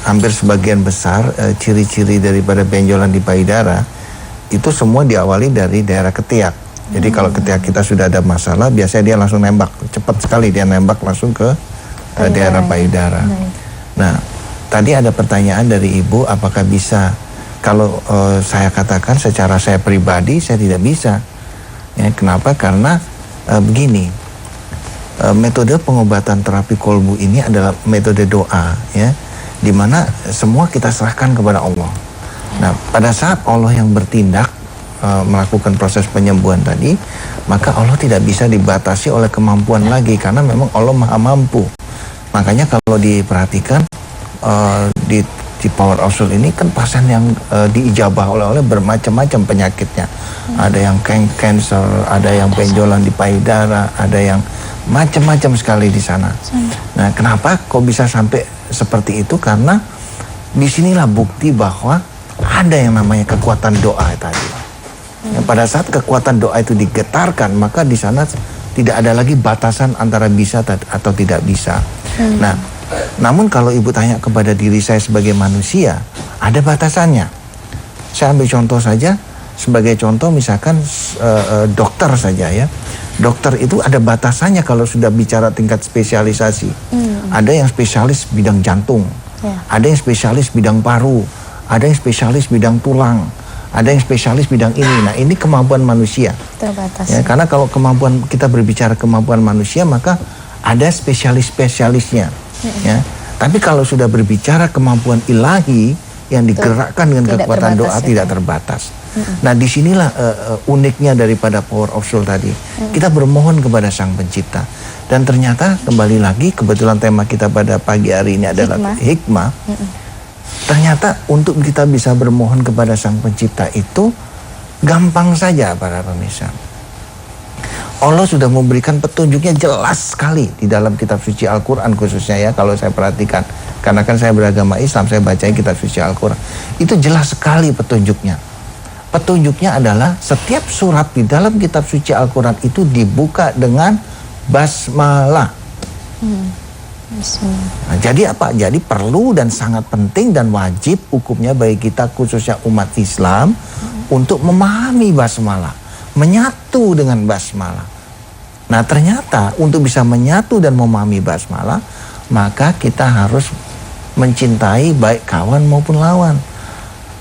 hampir sebagian besar ciri-ciri daripada benjolan di payudara itu semua diawali dari daerah ketiak. Jadi kalau ketiak kita sudah ada masalah, biasanya dia langsung nembak, cepat sekali dia nembak langsung ke daerah payudara. Nah, tadi ada pertanyaan dari Ibu, apakah bisa? Kalau saya katakan secara saya pribadi, saya tidak bisa. Ya, kenapa? Karena begini, metode pengobatan terapi kolbu ini adalah metode doa, ya, dimana semua kita serahkan kepada Allah. Nah, pada saat Allah yang bertindak melakukan proses penyembuhan tadi, maka Allah tidak bisa dibatasi oleh kemampuan lagi, karena memang Allah maha mampu. Makanya kalau diperhatikan di Power of Soul ini kan pasien yang diijabah oleh bermacam-macam penyakitnya. Ada yang cancer, ada yang benjolan di payudara, ada yang macam-macam sekali di sana. Nah, kenapa kok bisa sampai seperti itu? Karena disinilah bukti bahwa ada yang namanya kekuatan doa tadi. Pada saat kekuatan doa itu digetarkan, maka di sana tidak ada lagi batasan antara bisa atau tidak bisa. Nah, namun kalau Ibu tanya kepada diri saya sebagai manusia, ada batasannya. Saya ambil contoh saja, sebagai contoh misalkan dokter saja ya. Dokter itu ada batasannya kalau sudah bicara tingkat spesialisasi. Ada yang spesialis bidang jantung, ada yang spesialis bidang paru, ada yang spesialis bidang tulang, ada yang spesialis bidang ini. Nah, ini kemampuan manusia. Terbatas. Ya, karena kalau kemampuan kita berbicara kemampuan manusia, maka ada spesialis-spesialisnya. Ya. Tapi kalau sudah berbicara kemampuan ilahi yang digerakkan dengan kekuatan doa, tidak terbatas. Nah, disinilah uniknya daripada Power of Soul tadi. Kita bermohon kepada Sang Pencipta. Dan ternyata kembali lagi, kebetulan tema kita pada pagi hari ini adalah hikmah. Ternyata untuk kita bisa bermohon kepada Sang Pencipta itu gampang saja para pemirsa. Allah sudah memberikan petunjuknya jelas sekali di dalam kitab suci Al-Quran khususnya ya, kalau saya perhatikan. Karena kan saya beragama Islam, saya baca kitab suci Al-Quran. Itu jelas sekali petunjuknya. Petunjuknya adalah setiap surat di dalam kitab suci Al-Quran itu dibuka dengan basmalah. Nah, jadi apa? Jadi perlu dan sangat penting dan wajib hukumnya bagi kita khususnya umat Islam untuk memahami basmalah, menyatu dengan basmalah. Nah, ternyata untuk bisa menyatu dan memahami basmalah, maka kita harus mencintai baik kawan maupun lawan.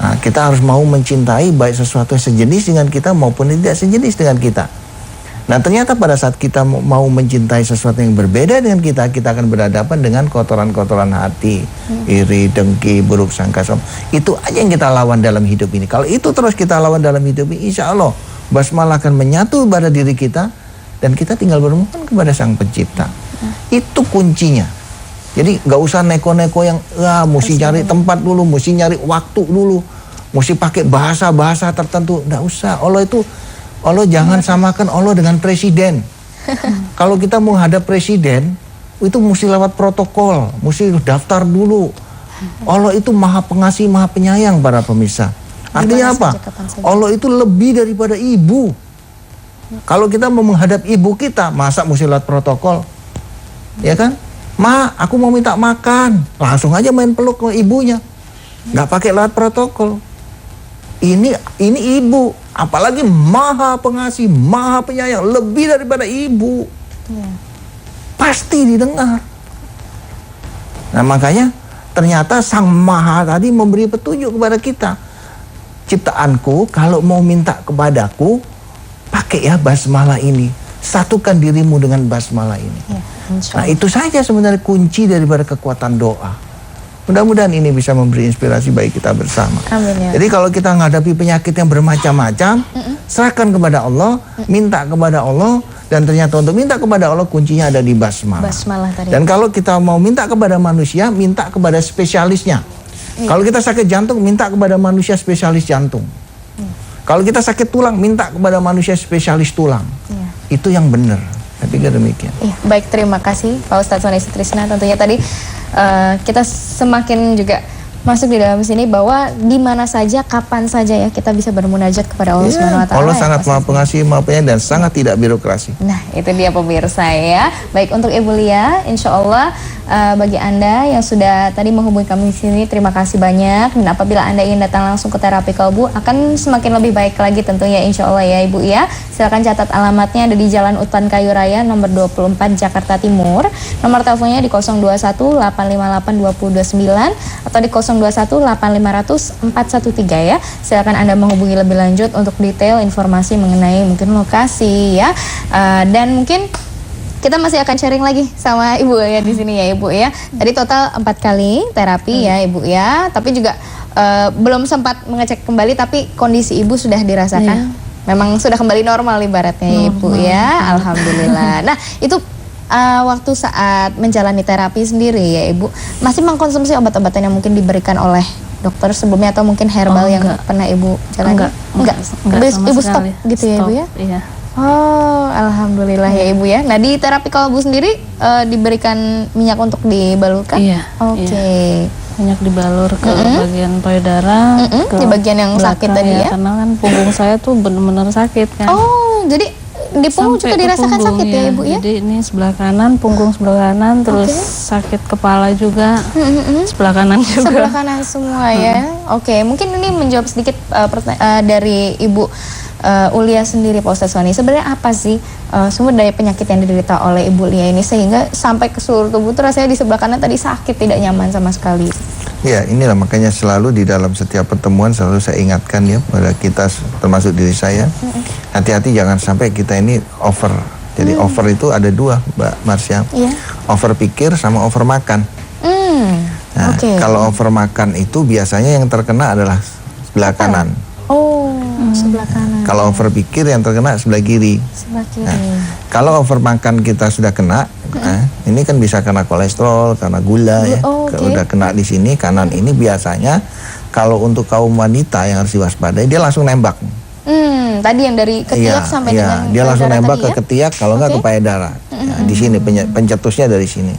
Nah, kita harus mau mencintai baik sesuatu yang sejenis dengan kita maupun tidak sejenis dengan kita. Nah, ternyata pada saat kita mau mencintai sesuatu yang berbeda dengan kita akan berhadapan dengan kotoran-kotoran hati, iri, dengki, buruk sangka. Itu aja yang kita lawan dalam hidup ini. Kalau itu terus kita lawan dalam hidup ini, insya Allah basmalah akan menyatu pada diri kita dan kita tinggal bermohon kepada Sang Pencipta. Itu kuncinya. Jadi nggak usah neko-neko yang mesti cari tempat dulu, mesti nyari waktu dulu, mesti pakai bahasa-bahasa tertentu. Nggak usah. Allah jangan samakan Allah dengan presiden. Kalau kita menghadap presiden, itu mesti lewat protokol, mesti daftar dulu. Allah itu maha pengasih, maha penyayang para pemirsa. Artinya apa? Allah itu lebih daripada ibu. Kalau kita mau menghadap ibu kita, masa mesti lewat protokol? Ya kan? Ma, aku mau minta makan. Langsung aja main peluk ke ibunya. Nggak pakai lewat protokol. Ini ibu, apalagi maha pengasih, maha penyayang, lebih daripada ibu. Pasti didengar. Nah, makanya ternyata Sang Maha tadi memberi petunjuk kepada kita. Ciptaanku, kalau mau minta kepadaku, pakai ya basmalah ini. Satukan dirimu dengan basmalah ini. Nah, itu saja sebenarnya kunci daripada kekuatan doa. Mudah-mudahan ini bisa memberi inspirasi bagi kita bersama. Amin, ya. Jadi kalau kita menghadapi penyakit yang bermacam-macam, serahkan kepada Allah, minta kepada Allah, dan ternyata untuk minta kepada Allah kuncinya ada di basmalah. Dan kalau kita mau minta kepada manusia, minta kepada spesialisnya. Kalau kita sakit jantung, minta kepada manusia spesialis jantung. Kalau kita sakit tulang, minta kepada manusia spesialis tulang. Itu yang benar. Saya pikir demikian. Baik, terima kasih Pak Ustadz Soni Sutrisna. Tentunya tadi kita semakin juga masuk di dalam sini bahwa di mana saja, kapan saja ya kita bisa bermunajat kepada Allah Subhanahu wa Ta'ala. Allah sangat maha pengasih, maha penyayang, dan sangat tidak birokrasi. Nah, itu dia pemirsa ya. Baik, untuk Ibu Lia, insya Allah bagi Anda yang sudah tadi menghubungi kami di sini, terima kasih banyak. Dan apabila Anda ingin datang langsung ke terapi kalbu, akan semakin lebih baik lagi tentunya insya Allah ya Ibu ya. Silakan catat alamatnya, ada di Jalan Utan Kayu Raya nomor 24 Jakarta Timur. Nomor teleponnya di 021 858 2029 atau di 021 8500 413 ya. Silakan Anda menghubungi lebih lanjut untuk detail informasi mengenai mungkin lokasi ya. Dan mungkin kita masih akan sharing lagi sama Ibu ya di sini ya Ibu ya. Tadi total 4 kali terapi ya Ibu ya. Tapi juga belum sempat mengecek kembali, tapi kondisi Ibu sudah dirasakan. Memang sudah kembali normal ibaratnya ya Ibu ya. Alhamdulillah. Nah itu waktu saat menjalani terapi sendiri ya Ibu, masih mengkonsumsi obat-obatan yang mungkin diberikan oleh dokter sebelumnya atau mungkin herbal yang pernah Ibu jalani? Enggak. Ibu stop gitu ya Ibu ya? Iya. Oh, alhamdulillah ya Ibu ya. Nah di terapi kalbu sendiri diberikan minyak untuk dibalurkan? Iya. Oke. Iya. Minyak dibalur ke bagian payudara, ke di bagian yang sakit belakang, tadi ya? Karena kan punggung saya tuh benar-benar sakit kan. Oh, jadi di punggung juga Sampai ke dirasakan punggung, sakit ya Ibu ya? Jadi ini sebelah kanan, punggung sebelah kanan, terus sakit kepala juga, sebelah kanan juga. Sebelah kanan semua ya. Oke, mungkin ini menjawab sedikit dari Ibu Ulia sendiri Pak Ustadz Sony. Sebenarnya apa sih sumber dari penyakit yang diderita oleh Ibu Lia ini sehingga sampai ke seluruh tubuh tuh rasanya di sebelah kanan tadi sakit, tidak nyaman sama sekali? Ya, inilah makanya selalu di dalam setiap pertemuan selalu saya ingatkan ya pada kita, termasuk diri saya, hati-hati jangan sampai kita ini over. Jadi over itu ada dua, Mbak Marsha. Over pikir sama over makan. Nah, kalau over makan itu biasanya yang terkena adalah sebelah kanan. Sebelah kanan. Kalau over pikir yang terkena sebelah kiri. Sebelah kiri. Nah, kalau over makan kita sudah kena, ini kan bisa kena kolesterol, karena gula ya. Kalau udah kena di sini kanan ini biasanya kalau untuk kaum wanita yang harus diwaspadai, dia langsung nembak. Tadi yang dari ketiak sampai dengan dia langsung nembak ke ya? ketiak, kalau nggak ke payudara. Di sini pencetusnya dari sini.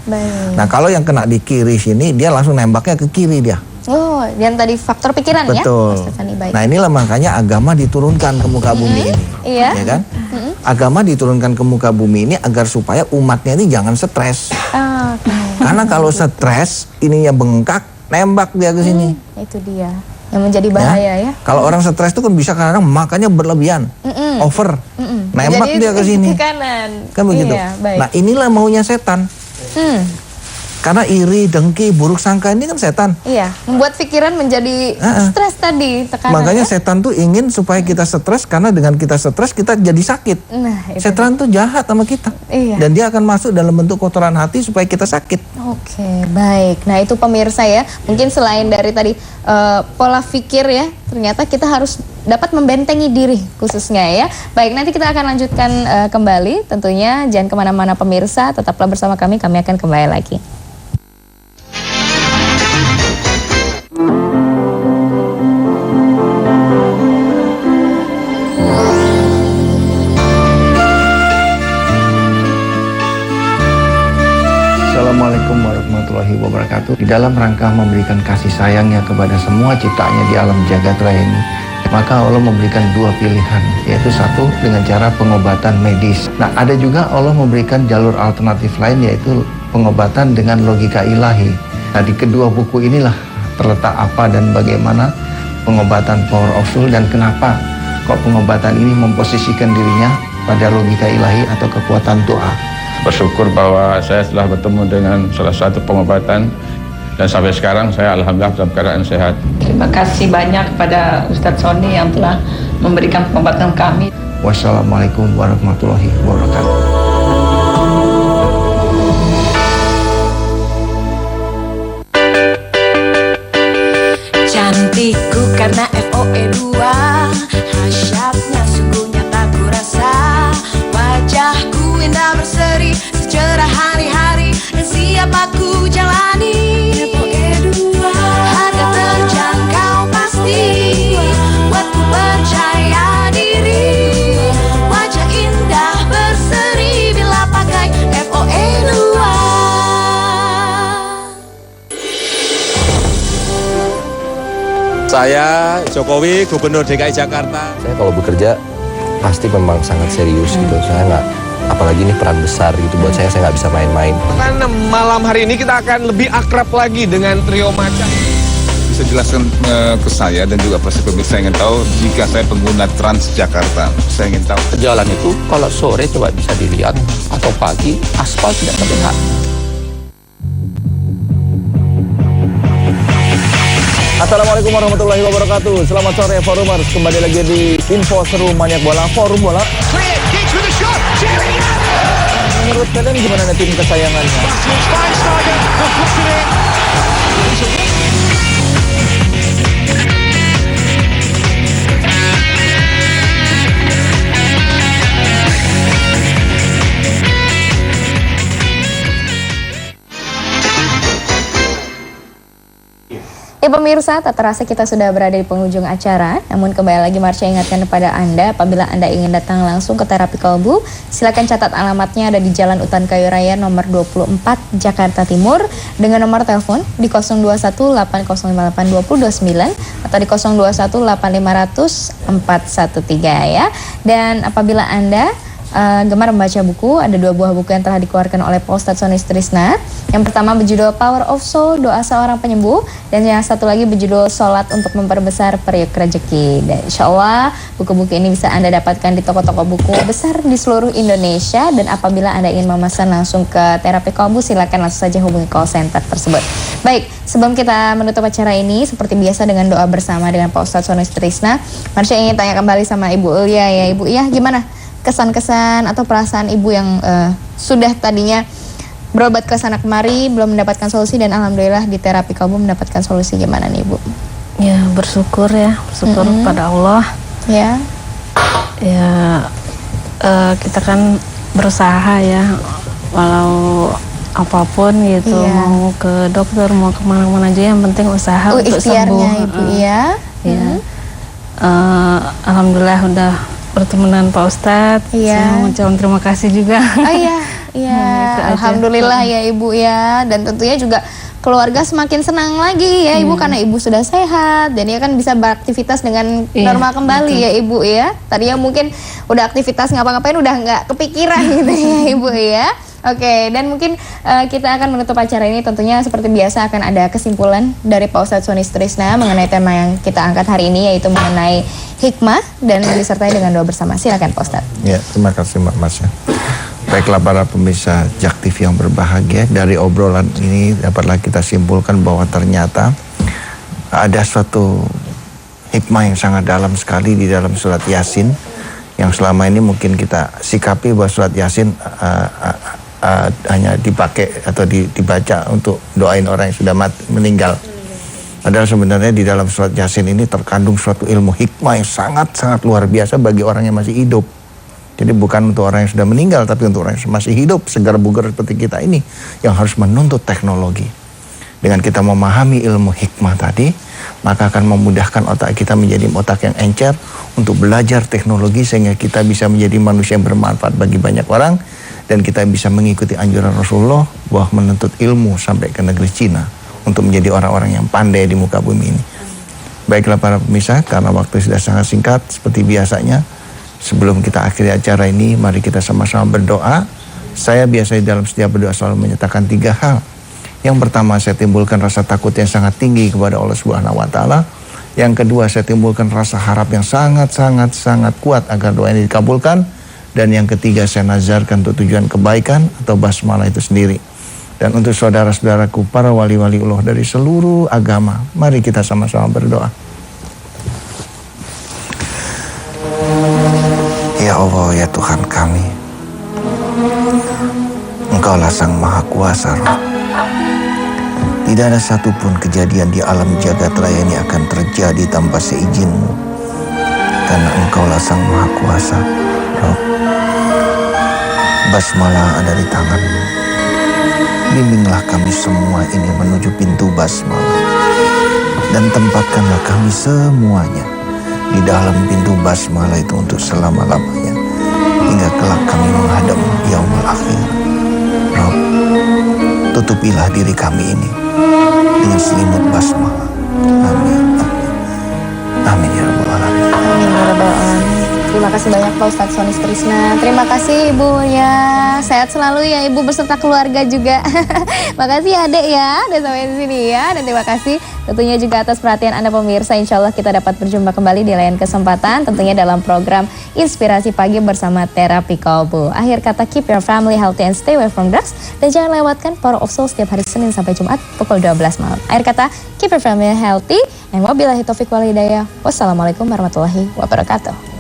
Nah kalau yang kena di kiri sini, dia langsung nembaknya ke kiri dia. Oh, yang tadi faktor pikiran ya? Betul. Nah inilah makanya agama diturunkan ke muka bumi ini, ya kan? Agama diturunkan ke muka bumi ini agar supaya umatnya ini jangan stres. Karena kalau stres, ininya bengkak, nembak dia ke sini. Itu dia yang menjadi bahaya ya. Kalau orang stres itu kan bisa kadang makannya berlebihan, over, nembak dia ke sini. Kan begitu. Nah inilah maunya setan. Karena iri, dengki, buruk sangka ini kan setan. Iya, membuat pikiran menjadi stres tadi, tekanan. Makanya setan tuh ingin supaya kita stres, karena dengan kita stres kita jadi sakit. Setan tuh jahat sama kita. Dan dia akan masuk dalam bentuk kotoran hati supaya kita sakit. Oke, baik. Nah itu pemirsa ya, mungkin selain dari tadi pola pikir ya, ternyata kita harus dapat membentengi diri khususnya ya. Baik, nanti kita akan lanjutkan kembali. Tentunya jangan kemana-mana pemirsa, tetaplah bersama kami akan kembali lagi. Assalamualaikum warahmatullahi wabarakatuh. Di dalam rangka memberikan kasih sayangnya kepada semua ciptaannya di alam jagat raya ini, maka Allah memberikan dua pilihan, yaitu satu dengan cara pengobatan medis. Nah ada juga Allah memberikan jalur alternatif lain, yaitu pengobatan dengan logika ilahi. Nah di kedua buku inilah terletak apa dan bagaimana pengobatan Power of Soul, dan kenapa kok pengobatan ini memposisikan dirinya pada logika ilahi atau kekuatan doa. Bersyukur bahwa saya telah bertemu dengan salah satu pengobatan, dan sampai sekarang saya alhamdulillah dalam keadaan sehat. Terima kasih banyak kepada Ustadz Sony yang telah memberikan pengobatan kami. Wassalamualaikum warahmatullahi wabarakatuh. Cantikku karena FOE2, hasyatnya sungguh nyata ku rasa. Wajahku indah berseri, secerah hari-hari, dan siap aku jalani. FOE2, harga terjangkau pasti, buatku percaya diri. Wajah indah berseri bila pakai FOE2. Saya Jokowi, Gubernur DKI Jakarta. Saya kalau bekerja pasti memang sangat serius gitu. Saya apalagi ini peran besar gitu buat saya nggak bisa main-main. Kan malam hari ini kita akan lebih akrab lagi dengan trio Macan. Bisa jelaskan ke saya dan juga pasti pemirsa ingin tahu jika saya pengguna Transjakarta. Saya ingin tahu. Jalan itu kalau sore coba bisa dilihat atau pagi aspal tidak terlihat. Assalamualaikum warahmatullahi wabarakatuh. Selamat sore Forumers, kembali lagi di Info Seru Maniak Bola, Forum Bola. Menurut kalian gimana nih tim kesayangannya? Ya pemirsa, tak terasa kita sudah berada di penghujung acara. Namun kembali lagi Marsha ingatkan kepada Anda, apabila Anda ingin datang langsung ke terapi kalbu, silakan catat alamatnya ada di Jalan Utan Kayu Raya nomor 24 Jakarta Timur dengan nomor telepon di 021-808-2029 atau di 021-8500-413 ya. Dan apabila Anda gemar membaca buku, ada 2 buah buku yang telah dikeluarkan oleh Pak Ustadz Sony Sutrisna. Yang pertama berjudul Power of Soul, Doa Seorang Penyembuh, dan yang satu lagi berjudul Salat untuk Memperbesar Periuk Rezeki. Dan insya Allah buku-buku ini bisa Anda dapatkan di toko-toko buku besar di seluruh Indonesia. Dan apabila Anda ingin memesan langsung ke terapi kalbu, silakan langsung saja hubungi call center tersebut. Baik, sebelum kita menutup acara ini, seperti biasa dengan doa bersama dengan Pak Ustadz Sony Sutrisna, Marsha ingin tanya kembali sama Ibu Ulia ya. Ibu Ulia, gimana kesan-kesan atau perasaan Ibu yang sudah tadinya berobat ke sana kemari belum mendapatkan solusi dan alhamdulillah di terapi kalbu mendapatkan solusi, gimana nih Ibu? Ya bersyukur pada Allah. Ya. Ya kita kan berusaha ya, walau apapun gitu, mau ke dokter mau kemana-mana aja yang penting usaha untuk sembuh. Ibu ya. Alhamdulillah udah bertemu dengan Pak Ustadz. Saya mengucapkan terima kasih juga. Oh iya. Alhamdulillah ya Ibu ya. Dan tentunya juga keluarga semakin senang lagi ya Ibu karena Ibu sudah sehat dan ya kan bisa beraktivitas dengan normal kembali ya Ibu ya. Tadinya mungkin udah aktivitas ngapa-ngapain udah nggak kepikiran gitu ya Ibu ya. Oke, dan mungkin kita akan menutup acara ini tentunya seperti biasa akan ada kesimpulan dari Pak Ustadz Sony Sutrisna mengenai tema yang kita angkat hari ini, yaitu mengenai hikmah dan disertai dengan doa bersama. Silakan Pak Ustadz. Ya, terima kasih Mbak Marsha. Baiklah para pemirsa Jak TV yang berbahagia, dari obrolan ini dapatlah kita simpulkan bahwa ternyata ada suatu hikmah yang sangat dalam sekali di dalam surat Yasin, yang selama ini mungkin kita sikapi bahwa surat Yasin hanya dipakai atau dibaca untuk doain orang yang sudah meninggal. Padahal sebenarnya di dalam surat Yasin ini terkandung suatu ilmu hikmah yang sangat-sangat luar biasa bagi orang yang masih hidup. Jadi bukan untuk orang yang sudah meninggal, tapi untuk orang yang masih hidup, segar bugar seperti kita ini, yang harus menuntut teknologi. Dengan kita memahami ilmu hikmah tadi, maka akan memudahkan otak kita menjadi otak yang encer untuk belajar teknologi, sehingga kita bisa menjadi manusia yang bermanfaat bagi banyak orang. Dan kita bisa mengikuti anjuran Rasulullah bahwa menuntut ilmu sampai ke negeri Cina untuk menjadi orang-orang yang pandai di muka bumi ini. Baiklah para pemirsa, karena waktu sudah sangat singkat, seperti biasanya, sebelum kita akhiri acara ini, mari kita sama-sama berdoa. Saya biasanya dalam setiap berdoa selalu menyatakan 3 hal. Yang pertama, saya timbulkan rasa takut yang sangat tinggi kepada Allah Subhanahu wa Ta'ala. Yang kedua, saya timbulkan rasa harap yang sangat kuat agar doa ini dikabulkan. Dan yang ketiga, saya nazarkan untuk tujuan kebaikan atau basmalah itu sendiri. Dan untuk saudara-saudaraku, para wali-wali Allah dari seluruh agama, mari kita sama-sama berdoa. Ya Allah, ya Tuhan kami, Engkaulah Sang Maha Kuasa, Roh. Tidak ada satupun kejadian di alam jagat raya ini akan terjadi tanpa seizin-Mu. Karena Engkaulah Sang Maha Kuasa, Roh. Basmalah ada di tangan-Mu. Bimbinglah kami semua ini menuju pintu basmalah. Dan tempatkanlah kami semuanya di dalam pintu basmalah itu untuk selama-lamanya. Hingga kelak kami menghadap yaumul akhir. Rob, tutupilah diri kami ini dengan selimut basmalah. Amin. Amin ya Rabbal Alamin. Amin ya Rabbal Alamin. Terima Terima kasih banyak Pak Ustadz Sony Trisna. Terima kasih Ibu ya. Sehat selalu ya Ibu beserta keluarga juga. Makasih ya Dek ya. Udah sampai di sini ya. Dan terima kasih tentunya juga atas perhatian Anda pemirsa. Insya Allah kita dapat berjumpa kembali di lain kesempatan. Tentunya dalam program Inspirasi Pagi bersama Terapi Kalbu. Akhir kata, keep your family healthy and stay away from drugs. Dan jangan lewatkan Power of Soul setiap hari Senin sampai Jumat pukul 12 malam. Akhir kata, keep your family healthy. And wabillahi taufiq wal hidayah. Wassalamualaikum warahmatullahi wabarakatuh.